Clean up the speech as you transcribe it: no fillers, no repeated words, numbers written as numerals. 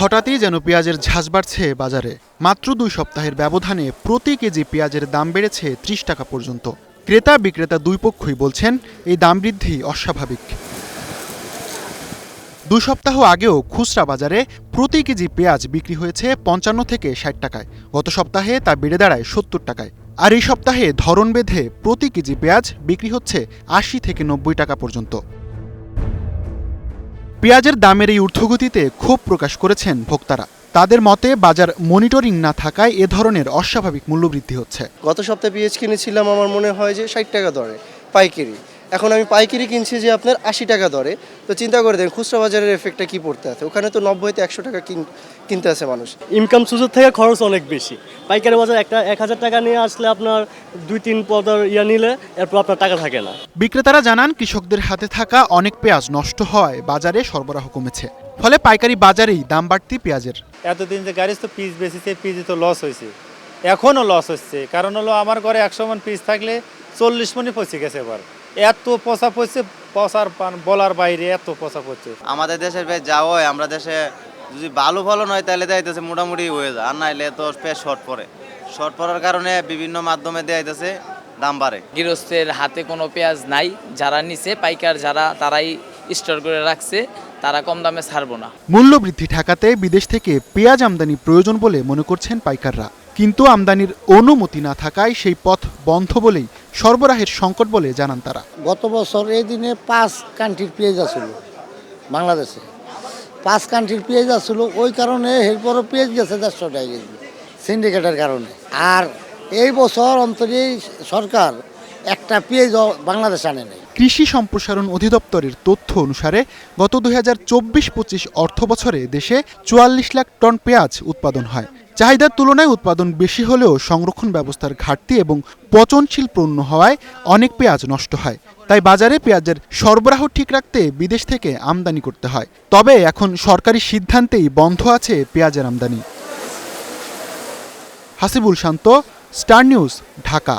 হঠাৎই যেন পেঁয়াজের ঝাঁজ বাড়ছে বাজারে। মাত্র 2 সপ্তাহের ব্যবধানে প্রতি কেজি পেঁয়াজের দাম বেড়েছে 30 টাকা পর্যন্ত। ক্রেতা বিক্রেতা দুই পক্ষই বলছেন এই দাম বৃদ্ধি অস্বাভাবিক। 2 সপ্তাহ আগেও খুচরা বাজারে প্রতি কেজি পেঁয়াজ বিক্রি হয়েছে 55 থেকে 60 টাকায়। গত সপ্তাহে তা বেড়ে দাঁড়ায় 70 টাকায়। আর এই সপ্তাহে ধরন বেঁধে প্রতি কেজি পেঁয়াজ বিক্রি হচ্ছে 80 থেকে 90 টাকা পর্যন্ত। পেঁয়াজের দামের এই ঊর্ধ্বগতিতে ক্ষোভ প্রকাশ করেছেন ভোক্তারা। তাদের মতে বাজার মনিটরিং না থাকায় এ ধরনের অস্বাভাবিক মূল্যবৃদ্ধি হচ্ছে। গত সপ্তাহে পেঁয়াজ কিনেছিলাম আমার মনে হয় যে 60 টাকা দরে পাইকারি, এখন আমি পাইকারি কিনছি যে আপনার 80 টাকা দরে। তো চিন্তা করে দেন খুচরা বাজারের এফেক্টটা কি পড়তে আছে, ওখানে তো 90 থেকে 100 টাকা কিনতে আছে মানুষ। ইনকাম সোর্সের থেকে খরচ অনেক বেশি। পাইকারি বাজার একটা 1000 টাকা নিয়ে আসলে আপনার 2-3 পদের নিলে এরপর আপনার টাকা থাকে না। বিক্রেতারা জানান কৃষকদের হাতে থাকা অনেক পেঁয়াজ নষ্ট হওয়ায় বাজারে সরবরাহ কমেছে, ফলে পাইকারি বাজারেই দাম বাড়তি পেঁয়াজের। এতদিন যে গাড়ি তো পিস বেশিছে, পিস তো লস হয়েছে, এখনও লস হচ্ছে। কারণ হলো আমার ঘরে 100 মন পিস থাকলে 40 মনই পচে গেছে। এবার এত পচা পড়ছে, পচার পান বলার বাইরে এত পচা পড়ছে। আমাদের দেশের পেঁয়াজ যা হয়, আমরা দেশে যদি ভালো ফলন হয় তাহলে দেখাইতেছে মোটামুটি হয়ে যায়, আর নাইলে তো পেঁয়াজ শর্ট পড়ার কারণে বিভিন্ন মাধ্যমে দেখাইতেছে দাম বাড়ে। গৃহস্থের হাতে কোনো পেঁয়াজ নাই, যারা নিছে পাইকার যারা তারাই স্টোর করে রাখছে, তারা কম দামে ছাড়বো না। মূল্যবৃদ্ধি ঠেকাতে বিদেশ থেকে পেঁয়াজ আমদানি প্রয়োজন বলে মনে করছেন পাইকাররা, কিন্তু আমদানির অনুমতি না থাকায় সেই পথ বন্ধ বলেই সরবরাহের সংকট বলে জানান তারা। গত বছর এই দিনে 5 কান্ট্রির পেঁয়াজ আসছিল বাংলাদেশে, 5 কান্ট্রির পেঁয়াজ আসছিল, ওই কারণে এরপরও পেঁয়াজ গেছে 150 টাকা কেজি সিন্ডিকেটের কারণে। আর এই বছর অন্তরে সরকার একটা পেঁয়াজ বাংলাদেশ আনে নাই। কৃষি সম্প্রসারণ অধিদপ্তরের তথ্য অনুসারে গত 2024-25 অর্থ বছরে দেশে 44 লাখ টন পেঁয়াজ উৎপাদন হয়। চাহিদার তুলনায় উৎপাদন বেশি হলেও সংরক্ষণ ব্যবস্থার ঘাটতি এবং পচনশীল পণ্য হওয়ায় অনেক পেঁয়াজ নষ্ট হয়। তাই বাজারে পেঁয়াজের সরবরাহ ঠিক রাখতে বিদেশ থেকে আমদানি করতে হয়। তবে এখন সরকারি সিদ্ধান্তেই বন্ধ আছে পেঁয়াজের আমদানি। হাসিবুল শান্ত, স্টার নিউজ, ঢাকা।